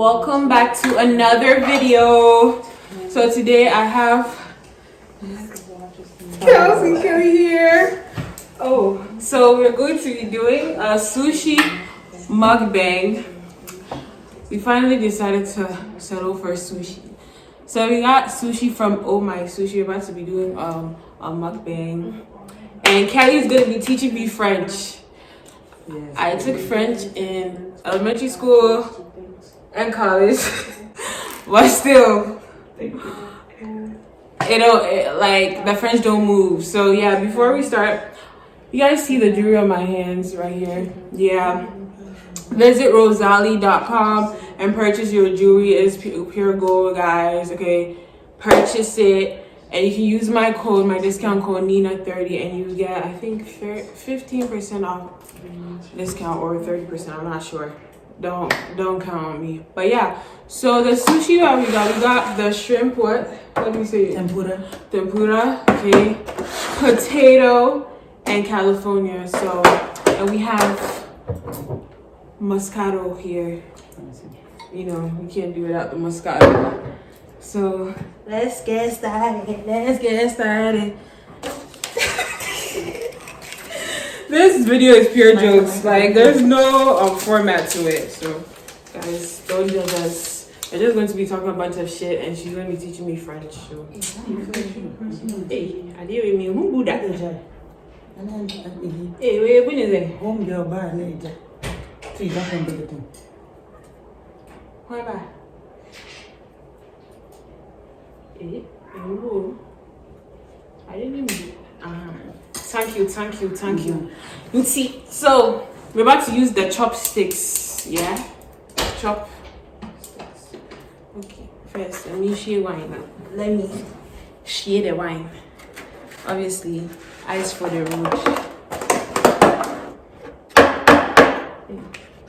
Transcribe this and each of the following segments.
Welcome back to another video. So today I have Kelly here. Oh, so we're going to be doing a sushi mukbang. We finally decided to settle for sushi. So we got sushi from Oh My Sushi. We're about to be doing a mukbang. And Kelly is going to be teaching me French. Yes, I took French in elementary school and college, but still, like the French don't move. So yeah, before we start, you guys see the jewelry on my hands right here. Yeah, visit rosalie.com and purchase your jewelry. It's pure gold, guys. Okay, purchase it. And you can use my discount code Nina30, and you get, I think, 15% off discount or 30%. I'm not sure. Don't count on me. But yeah, so the sushi that we got the shrimp. What? Let me say it. Tempura. Okay. Potato and California. So, and we have Moscato here. You know, we can't do without the Moscato. So let's get started. This video is pure jokes. Like there's no format to it. So guys, don't judge us. We're just going to be talking a bunch of shit, and she's going to be teaching me French. So hey, I did with me. Who do that? Hey, wait, when is it? Home girl bar later. Why bye? I didn't even do Thank you. You see, so we're about to use the chopsticks. Yeah, chopsticks. Okay, first let me share wine. Let me share the wine. Obviously, ice for the road.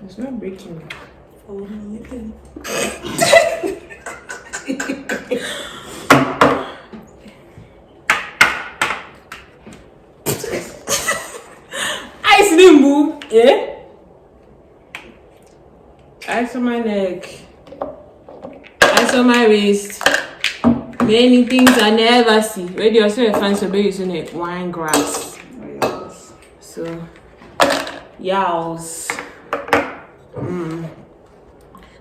It's not breaking. Oh, ice didn't move, yeah? Ice on my neck, ice on my wrist. Many things I never see. Ready yourself fancy baby using it wine grass. So yowls.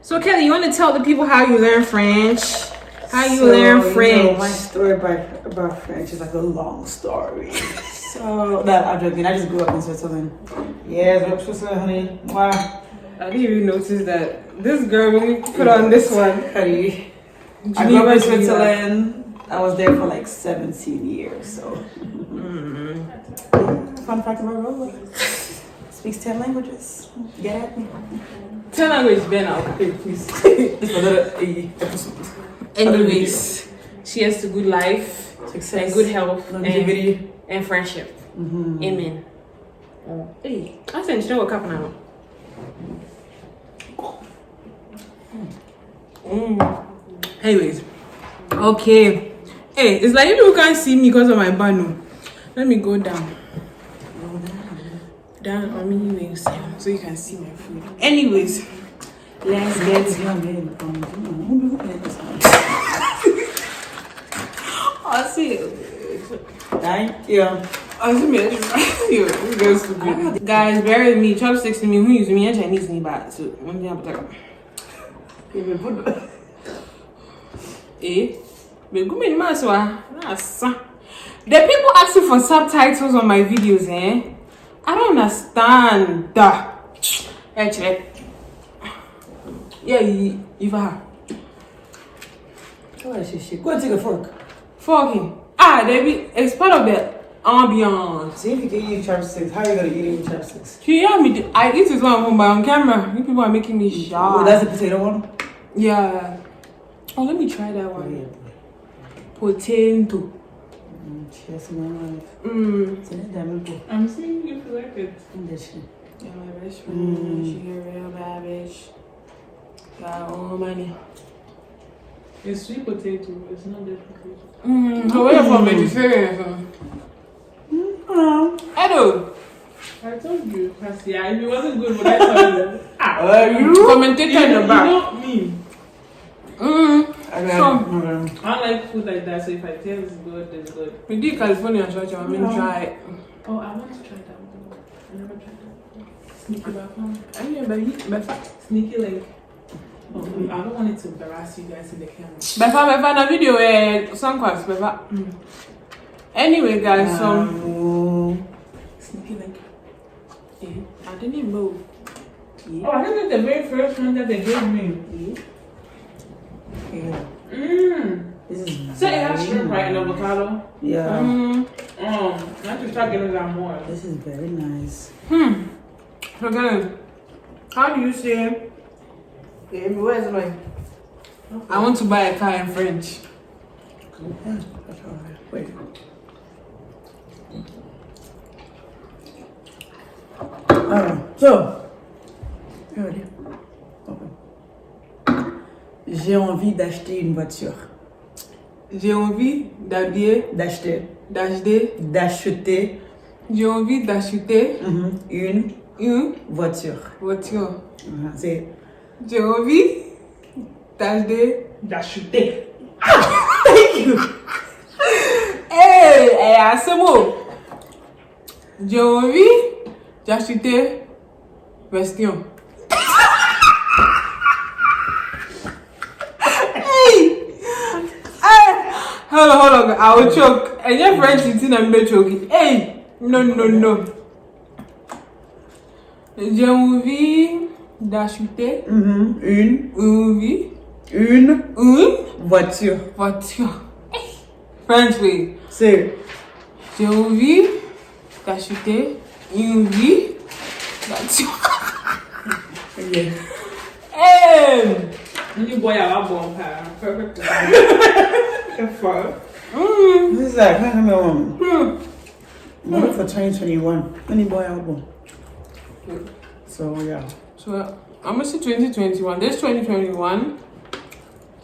So Kelly, you want to tell the people how you learn French? How you learn French? You know, my story about French is like a long story. So that I'm joking. I just grew up in Switzerland. Yes, up Switzerland, honey. Wow. I didn't even notice that this girl when we put on this one. Honey, I grew up in Switzerland. I was there for like 17 years. So fun fact about Rola. Speaks 10 languages. Get at me. 10 languages, Ben. Okay, please. It's another episode. Anyways, she has a good life, success, and good health, longevity, and friendship. Amen. Hey, I said you know what happened now. Anyways, okay. Hey, it's like you can't see me because of my banu. Let me go down. Down on me wings, so you can see my food. Anyways, let's get I see it. Thank you. I see it. Guys, bear with me. Chopsticks to me. Who use me? Chinese me back. So one thing I'm talking. But go in my the people asking for subtitles on my videos, eh? I don't understand. Actually, yeah, you've had. Go and take a fork. Forking. It's part of the ambiance. See if you can eat chopsticks. How are you gonna eat it with chopsticks? I eat this one home, but on camera, you people are making me shy. Oh, that's the potato one? Yeah. Oh, let me try that one. Yeah. Potato. Cheers, my life. I'm seeing if you like it. Yeah, my best friend. She a real bad bitch. Got all money. It's sweet potato. It's not that potato. So where from vegetarian? Hello. I told you, Cassia, if it wasn't good, but I told you. You commentator in the back. You know me. I like food like that, so if I tell it's good, it's good. We did California church, I'm gonna try it. Oh, I want to try that one. I never tried that. Sneaky bathroom. I mean, but sneaky link. Oh, I don't want it to embarrass you guys in the camera. Befa na video some class befa. Anyway, guys, sneaky link. I didn't move. Yeah. Oh, I think that's the very first one that they gave me. Yeah. This is so it has shrimp right and avocado. Yeah. I have to start getting that more. This is very nice. Okay. How do you say? Where's my? I want to buy a car in French. Yeah, that's all right. Wait. So, regardez. J'ai envie d'acheter une voiture. J'ai envie d'acheter. J'ai envie d'acheter une voiture. C'est. J'ai envie d'acheter. Thank you. Hey, c'est bon. J'ai envie d'acheter question. Hold on, I will choke. And your French is in a choking. Hey, no. J'ai envie d'acheter une voiture. French way. C'est. J'ai envie d'acheter une voiture. Yeah. Hey. You boy, I want perfect. This is like, model for 2021. Any boy album. So, yeah. So, I'm gonna say 2021. This 2021.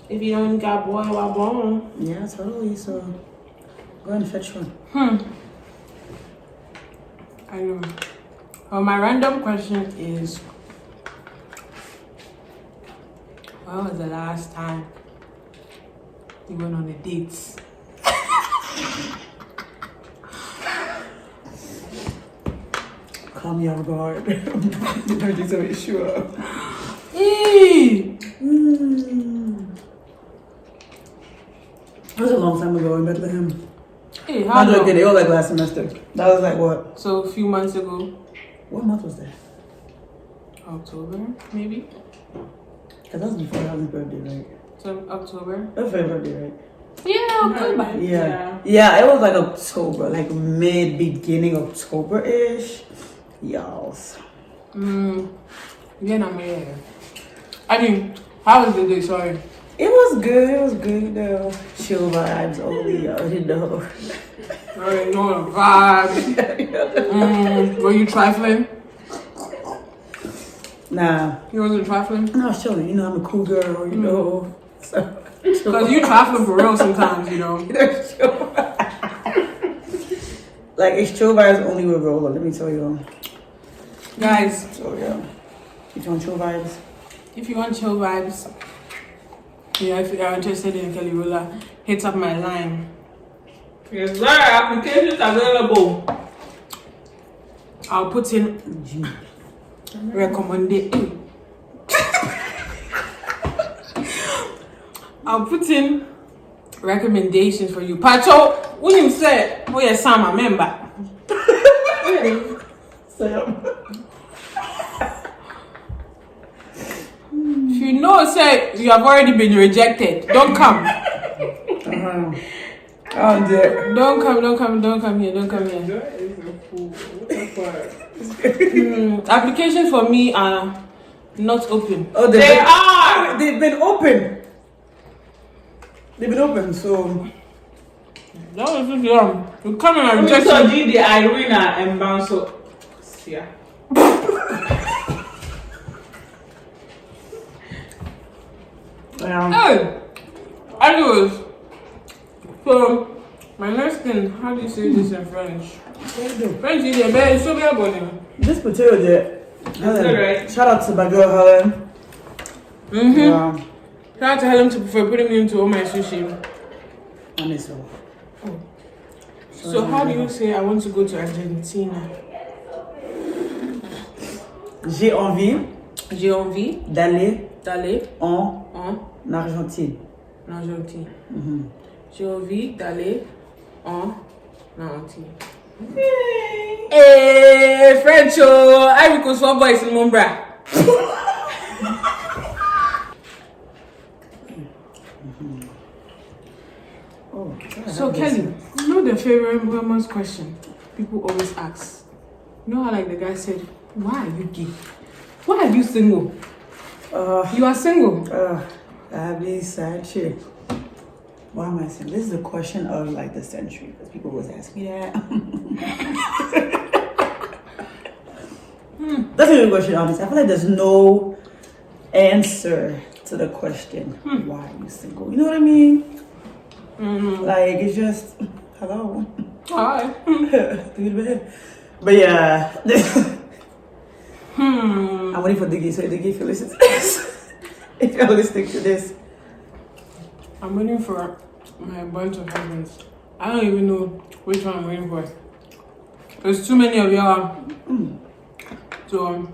If you don't got boy album. Yeah, totally. So, go and fetch one. I know. Well, my random question is, when was the last time you went on a date? Call me off guard. Don't be so sure. That was a long time ago in Bethlehem. Hey, how long? It was like last semester. That was like what? So a few months ago. What month was that? October, maybe? Because that was before Alan's birthday, right? So October? That was for your birthday, right? Yeah, October. Yeah, it was like October, like beginning October-ish. Yes. Yeah, I'm here. I mean, how was the day? Sorry. It was good though. Chill vibes only, you know. Alright, no vibes. Were you trifling? Nah. You wasn't trifling? No, I was chilling. You know, I'm a cool girl, you know. Because you trifling for real sometimes, you know. Like, it's chill vibes only with Roller, let me tell you. Guys. So, yeah. If you want chill vibes? If you want chill vibes, yeah, if you are interested in Kelly Roller, hit up my line. Yes, sir. Applications available. I'll put in recommendation. I'll put in recommendations for you. Pacho, when you said, oh yes, I'm a member. Sam. If you know, say you have already been rejected, don't come. Oh dear. Don't come here. Applications for me are not open. Oh, they are. They've been open. So. That was just young. You come and reject me. So did the Irina and Banso. Yeah. Hey! Anyways, so my next thing, how do you say this in French? French is a very so body. This potato there. That's right. Shout out to my girl Helen. Shout out to Helen for putting me into all my sushi. Honestly. Oh. So how do you say I want to go to Argentina? J'ai envie d'aller en Argentine. J'ai envie d'aller en Argentine. Hey, French, I because one boy is in Mombra. So Kelly, you know the favorite woman's question people always ask. You know how like the guy said, "Why are you gay? Why are you single? You are single." I have this sad shit. Why am I single? This is the question of like the century because people always ask me that. That's a good question, honestly. I feel like there's no answer to the question. Why are you single? You know what I mean? Like it's just hello. Hi. But yeah. I'm waiting for Diggy, so Diggy, if you listen to this, if you're listening to this, I'm waiting for my bunch of husbands. I don't even know which one I'm waiting for. There's too many of y'all. So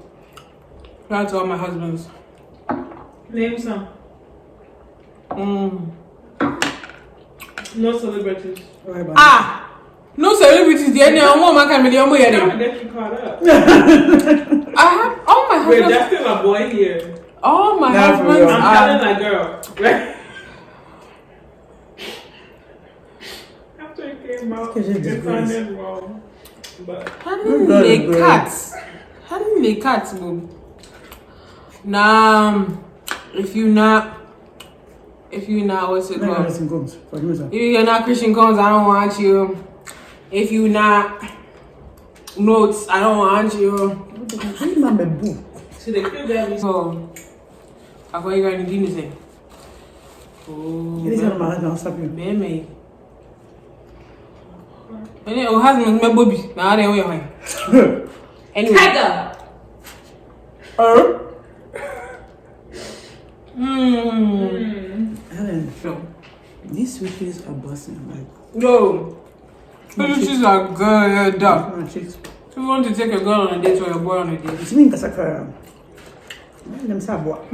shout out to all my husbands. Name some. No celebrities. No celebrities. The only one can be the only I'm gonna get you caught up. I have all my Wait, husbands. that's still a boy here. All my Not for husbands real. I'm telling a girl. Right? After it came out, it sounded wrong. But How do they cats? How do they cats, boo? Nah, if you not, what's it called? If you're not Christian Combs, I don't want you. If you not Notes, I don't want you. see, they feel that. So, I thought you were going to do anything. Oh, baby. Anyway, oh, husband, my baby. Now they way. Anyway. Tiger. These switches are busting. Like, Yo. Switches are good. my chicks. If you want to take a girl on a date or a boy on a date. It's me, Kasaka. Let me say what?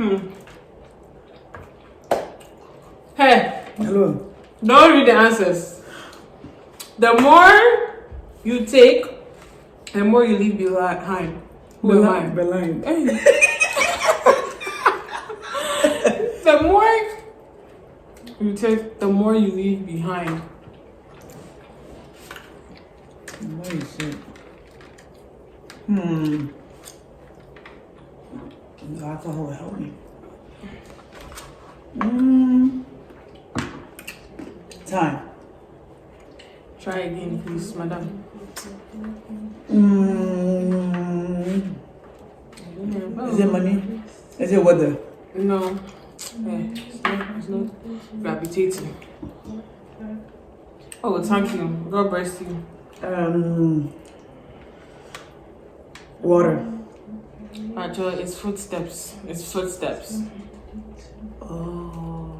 Hey, Hello. don't read the answers. The more you take, the more you leave behind. Who am I? Behind. The more you take, the more you leave behind. What is it? Alcohol will help me. Time. Try again, please, madam. Is it money? Is it weather? No. It's not gravitating. Oh, thank you. God bless you. Water. Actually, it's footsteps. It's footsteps. Oh.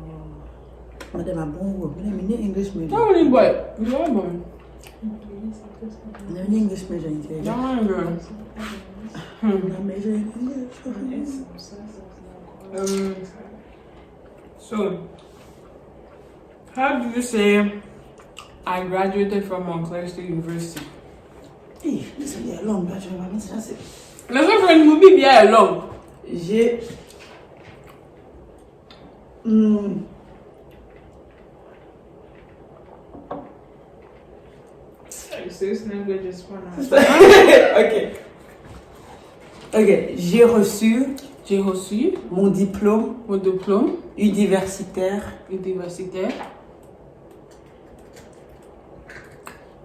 Madam, I'm born. I'm in English major. How many boy? You are born. I'm in English major in Kenya. Darn girl. I'm majoring in English. So, how do you say I graduated from Montclair State University? Hey, this is a long bachelor. That's it. Let's go for a movie bien long. J'ai. This language is fun. Ok. Ok. J'ai reçu mon diplôme universitaire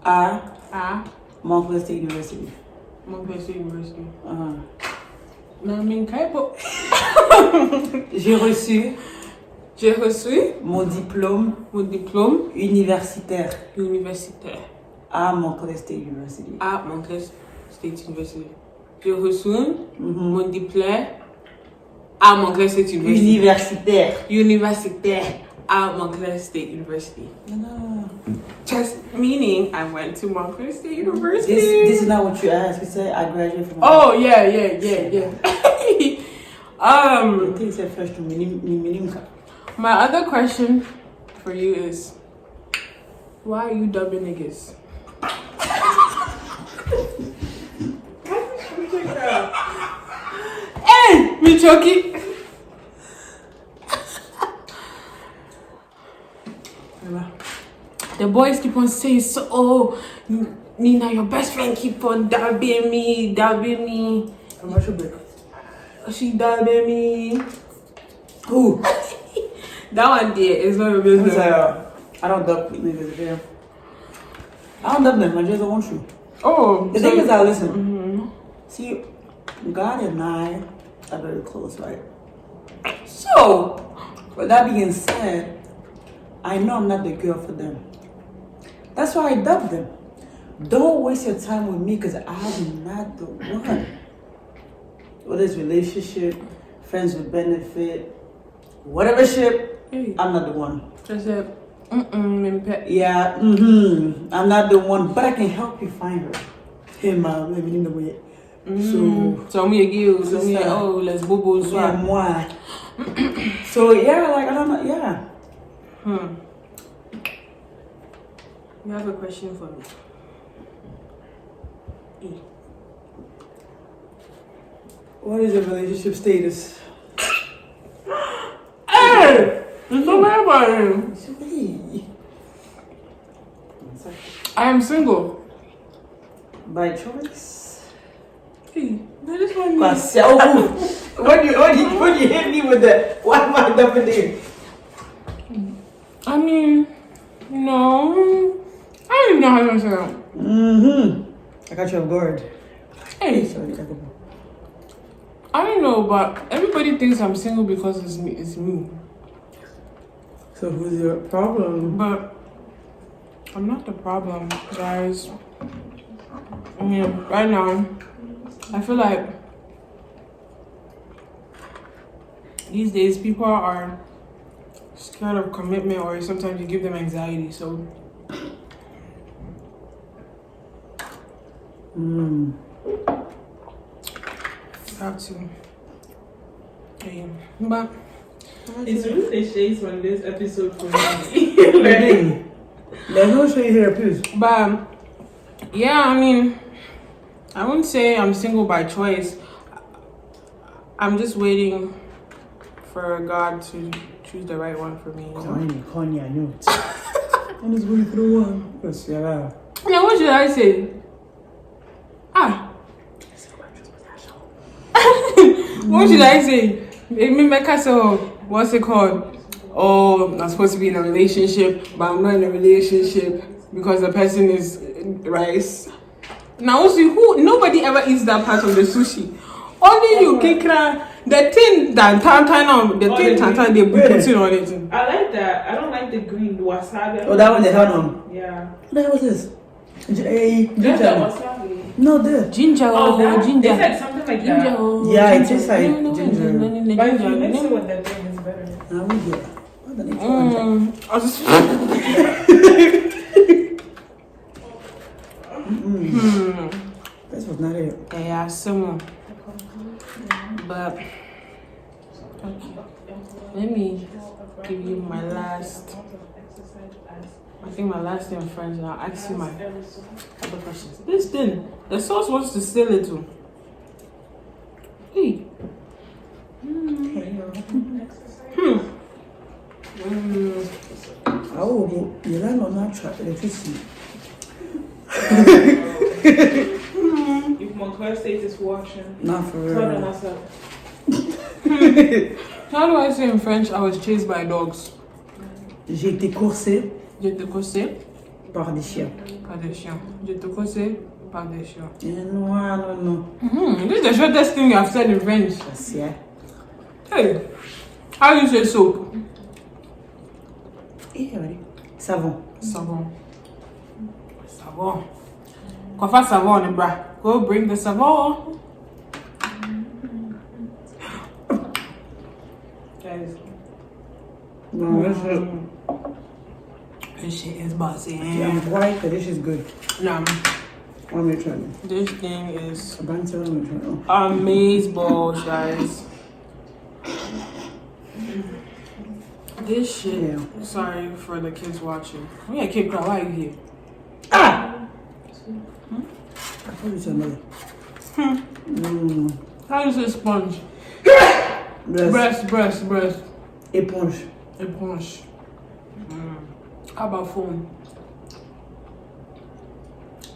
à Montclair State University. Montclair State University. Non, mais J'ai reçu mon diplôme universitaire à Montclair State University. Montclair State University. J'ai reçu mon diplôme à Montclair State University. Universitaire. Universitaire at Montclair State University. No. Just meaning I went to Montclair State University. This is not what you asked. You said I graduated from. Oh yeah. My other question for you is, why are you dubbing niggas? Hey, me choky. The boys keep on saying, so, oh, Nina, your best friend keep on dabbing me. She dabbing me. Who? That one there is not a business. I don't dub niggas there. I don't dub them. I just don't want you. Oh, the thing is, I listen. See, God and I are very close, right? So, with that being said, I know I'm not the girl for them. That's why I dub them. Don't waste your time with me because I'm not the one. Whether it's relationship, friends with benefit, whatever shit, I'm not the one. Just said, yeah, I'm not the one, but I can help you find her. Hey, mom, let me know where. So me a girl, so me oh, let's bobo yeah, moi. So yeah, like I don't know, yeah. You have a question for me? What is your relationship status? Hey! It's so bad about him. I am single. By choice? Hey, that is what I mean. Myself. When you hit me with that, why am I dumping there? I mean, no. I don't even know how to say that. I got you off guard. Hey. Sorry, I don't know, but everybody thinks I'm single because it's me. So who's your problem? But I'm not the problem, guys. I mean, right now, I feel like these days people are scared of commitment, or sometimes you give them anxiety. So, have to. Yeah. But it's really shades on this episode for me. There's no shade here, please. But yeah, I mean, I wouldn't say I'm single by choice. I'm just waiting for God to choose the right one for me. Connie, I know it. I'm just waiting for the one. Yes, yeah. Now, what should I say? What should I say? What's it called? Oh, I'm supposed to be in a relationship, but I'm not in a relationship because the person is rice. Now, also, nobody ever eats that part of the sushi. Only you, Kikra. The thing that they put it on it. I like that. I don't like the green wasabi. Oh, that one they had on. Yeah. What the hell was this? That's the wasabi. No, the Ginger. Ginger. It's like something like ginger. that. Yeah, it tastes like ginger. But if you mix it with the thing, it's better. Now we get. I was just. This was not it. Yeah, some. But let me give you my last. I think my last thing, friends. I'll ask you my other questions. This thing, the sauce wants to steal it too. Hey. Oh, you learn on that track electricity. If Montclair State is watching, Not for real. tell them what's up. How do I say in French? I was chased by dogs. J'ai été coursé J'ai été coursé par des chiens. par des chiens. J'ai été coursé par des chiens. Non. This is the shortest thing I've said in French. Yeah. Hey, how do you say soap? Savon. Savon. Savon. Go for savon, bruh. Go bring the savon. This shit is bossy. Yeah, I'm white, but this is good. No, Let me try it. this thing is A bunch of them. amaze balls, guys. This shit. Yeah. Sorry for the kids watching. Oh yeah, kid cry. Why are you here? Ah! I thought you said no. How is it sponge? Breast. Breast. Éponge. Éponge. How about phone?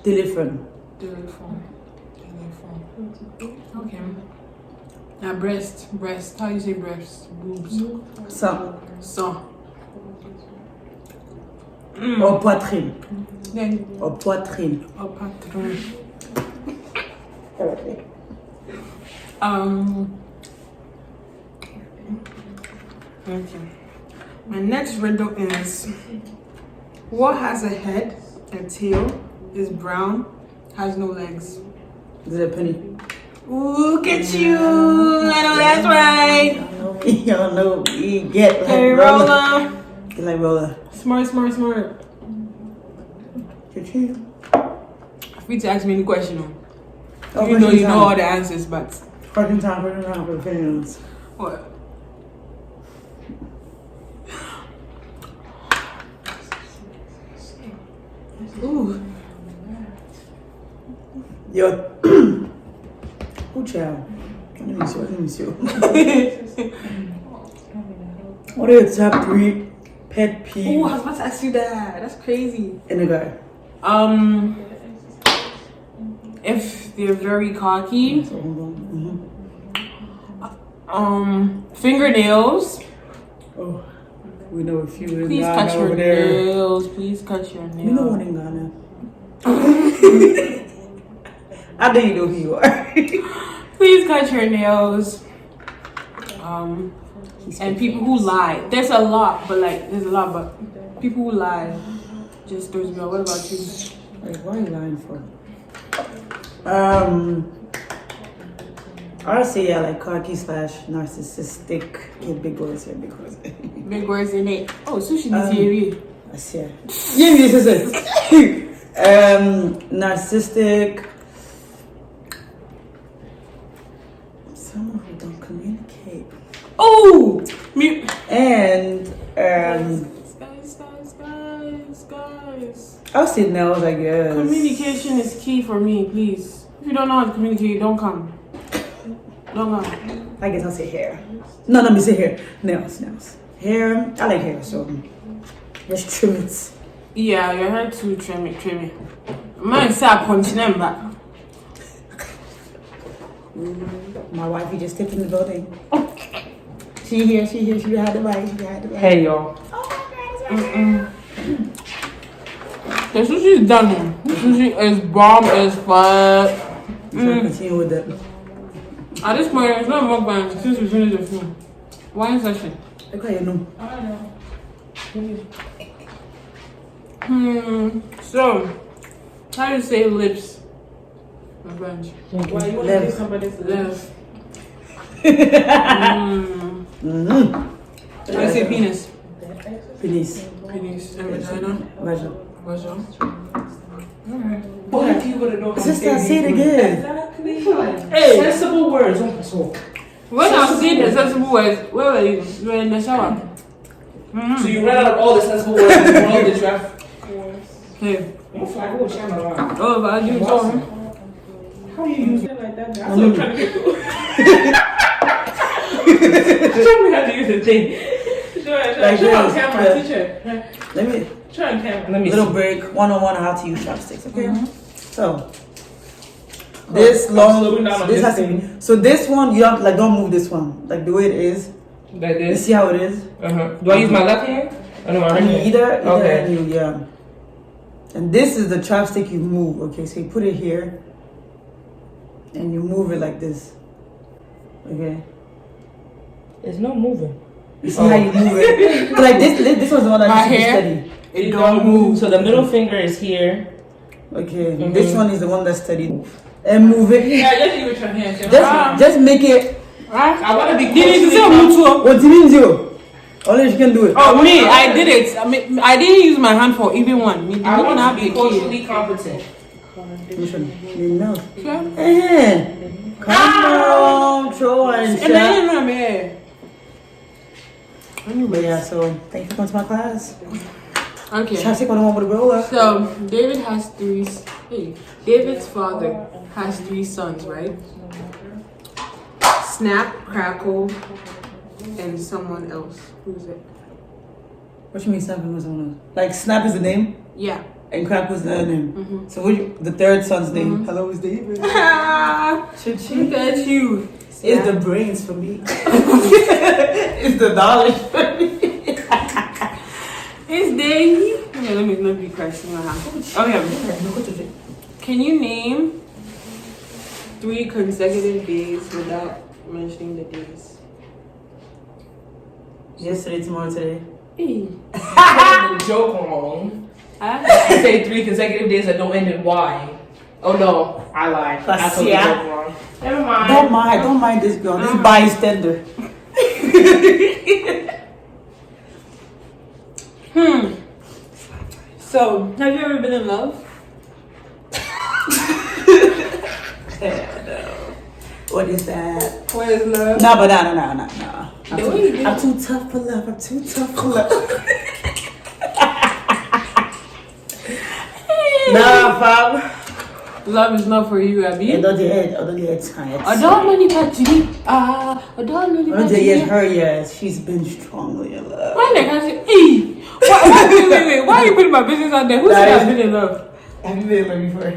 Téléphone. Telephone. Okay. Now breast. How you say breast? Boobs. Ça. So. Au poitrine. Then Au poitrine. patron. Okay. Okay. My next riddle is: what has a head, a tail, is brown, has no legs? Is it a penny? Look at you! I know that's right. Y'all know we get like Hey, roller. roller. Get like roller. Smart. Choo-choo. Free to ask me any question. Oh, Even though you question know time. all the answers, but Question time for the fans. what? Ooh. Yo. Who child? Let me see. What are your top 3 pet peeves Ooh, I was about to ask you that. That's crazy. in a guy? If they're very cocky, fingernails. Oh, we know a few in Please Ghana cut your over there. nails. Please cut your nails. You know one in Ghana. I know you know who you are. Please cut your nails. And people who lie. There's a lot, but people who lie just throws me off. What about you? Like, what are you lying for? I'll say yeah, like cocky / narcissistic. Get big words here, big words. Big words in it. Oh, sushi is here. I see. Yes. Narcissistic. Someone who don't communicate. Oh, me. And Guys. I'll say nails, I guess. Communication is key for me, please. If you don't know how to communicate, don't come. Don't come. I guess I'll say hair. No, let me say hair. Nails. Hair. I like hair, so just trim it. Yeah, your hair too, trim it. Mine say I punch them back. My wife, you just stepped in the building. She here. She behind the mic. Hey, y'all. The sushi is done. The sushi is bomb as fuck. Continue with that. At this point, it's not mukbang since we finished the food. Why is session? Look how you know. I don't know. So, how do you say lips? Mukbang. Why you want to Lips. give somebody's Lips. How do you say penis? Penis. Penis and vagina. Vagina. Vagina. What if you would have known? Sister, say it again. Exactly. Hey. Sensible words. Don't talk. When I see the sensible words, where were you? You were in the shower. So you ran out of all the sensible words in the world, did you have? Hey. Don't fly, go channel around. Oh, but I do too. How you use it like that? I'm still trying to get through. Show me how to use the thing. Show Like on this, camera, yeah. teacher. Let me. Show on camera. Let me Little see. break. 101 on how to use chopsticks. Okay. So this long. slowing down on This this has to be. So this one you have don't move this one like the way it is. Like You this? see how it is? Do I use my left hand? I know my right hand. Either Okay. and you, yeah. And this is the chopstick you move. Okay, so you put it here, and you move it like this. Okay. There's no moving. You see how you move it? Like this was the one that My used to be hair? steady. It don't move. So the middle finger is here. Okay, this one is the one that's steady. And move it. Yeah, just use your hand. Just make it. I want to be Did you say close to mutual? What do you mean zero? Only she can do it. Oh, me, I did it. I mean, I didn't use my hand for even one. Me, I want not to be be culturally competent. Which one? You know. Sure. Come on, throw and And shut. then I'm here. But yeah, so thank you for coming to my class. Okay. Chopstick on the one with the roller. So David has three. Hey, David's father has 3 sons, right? Snap, Crackle, and someone else. Who is it? What you mean Snap was someone else? Like Snap is the name Yeah. and Crack was the other name. So the third son's name? Hello, is David. Look at you. It's the brains for me. It's the knowledge for me. It's Davey. Okay, let me question my house. Okay. Can you name 3 consecutive days without mentioning the days? Yesterday, tomorrow, today. Hey. The joke wrong. Huh? I say 3 consecutive days that don't end in Y. Oh no, I lied. I told the Yeah. joke wrong. Never mind. Don't mind this girl. This bystander. So, have you ever been in love? What is that? What is love? No, but no. I'm too tough for love. I'm too tough for love. Nah, fam. Love is not for you, Abby. I don't get tired. I don't know any patchy. I don't know any I don't patchy. get her, yes. She's been strongly in love. Why the can't say, wait. Why are you putting my business out there? Who said I've been in love? Have you been in love before?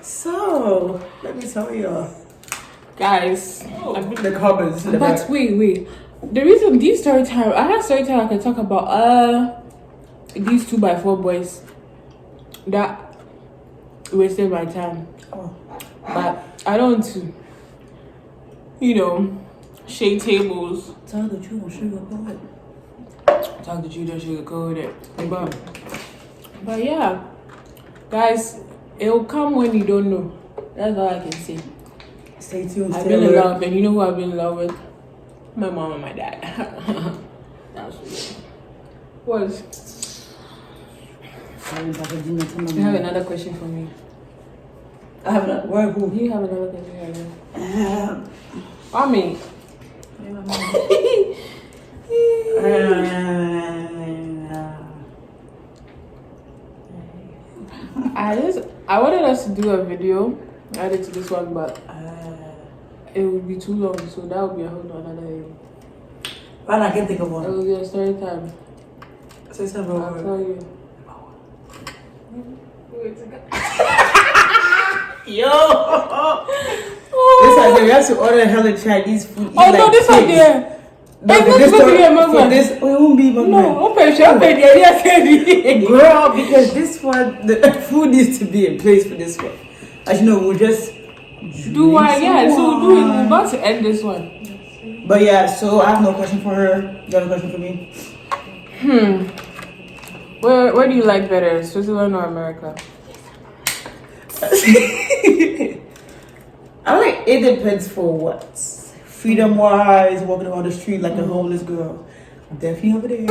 So, let me tell you. Guys, I've been in the comments. but wait. The reason these story time, I have story time I can talk about these 2x4 boys that wasted my time. Oh. But I don't want to, shake tables. Tell the truth, I'm sugarcoat it. Talk the truth, don't sugarcoat it. But yeah, guys, it will come when you don't know. That's all I can say. Stay tuned. I've been in love, and you know who I've been in love with? My mom and my dad. That's what. You have another question for me? I have another. Where? Who? You have another question for me? I mean. I wanted us to do a video added to this one, but it would be too long, so that would be a whole another video. But I can think of It one. will be a story time. Say something. I'll tell you. Yo! This one, we have to order hella Chinese food. Oh no, this one there. No, It's for not this supposed to be a for mukbang. this, it won't be mukbang. No, open the Girl, because this one, the food needs to be in place for this one. As you know, we'll just do one, yeah. So we'll do it. We're about to end this one. But yeah, so I have no question for her. You have a question for me? Where do you like better, Switzerland or America? I like it depends for what. Freedom wise, walking around the street like a homeless girl. Definitely over there.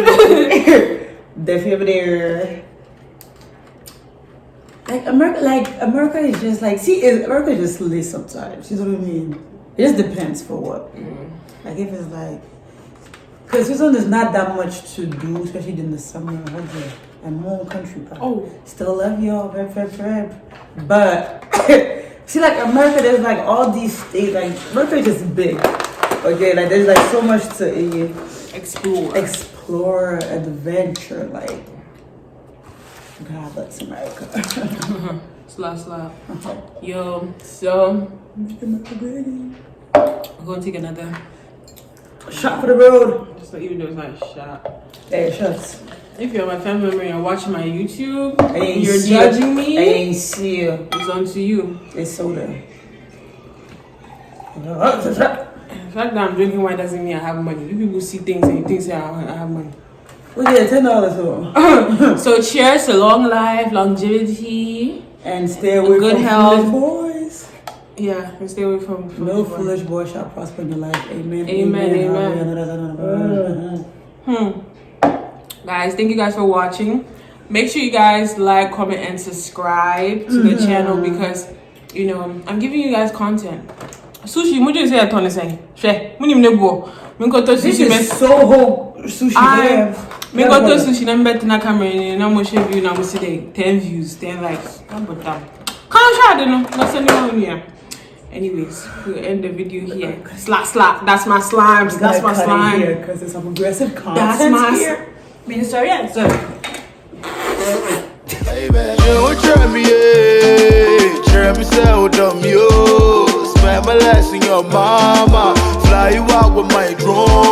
Definitely over there. America is just like, America is just lit sometimes. You know what I mean? It just depends for what. Like if it's like, because Switzerland is not that much to do, especially in the summer. And more country. Still love y'all, rep. But see, like America, there's like all these states. Like America is just big. Okay, like there's like so much to explore, adventure. Like God bless America. Slap. Yo, so we're gonna take another shot for the road. So even though it's not a shot. Hey, shots. If you're my family member and you're watching my YouTube, You're judging me. I ain't see you. It's on to you. It's soda. The fact that I'm drinking wine doesn't mean I have money. You people see things and you think say I have money. We get $10 for. So cheers to long life, longevity, and stay away good from health, boys. Yeah, and stay away from No the foolish boy shall prosper in your life. Amen. Amen. Guys, thank you guys for watching. Make sure you guys like, comment, and subscribe to the channel because you know I'm giving you guys content. Sushi, what do you say at Tony saying? This is Soho sushi there. Me go to sushi na mbet na camera na mo share view na mo see the 10 views, 10 likes. Can't show no. Not sending here. Anyways, we'll end the video here. Slap. That's my slimes. That's my slime. Because there's some aggressive content That's my here. Minister, yeah. So. Spend my life in your mama, fly you out with my drone.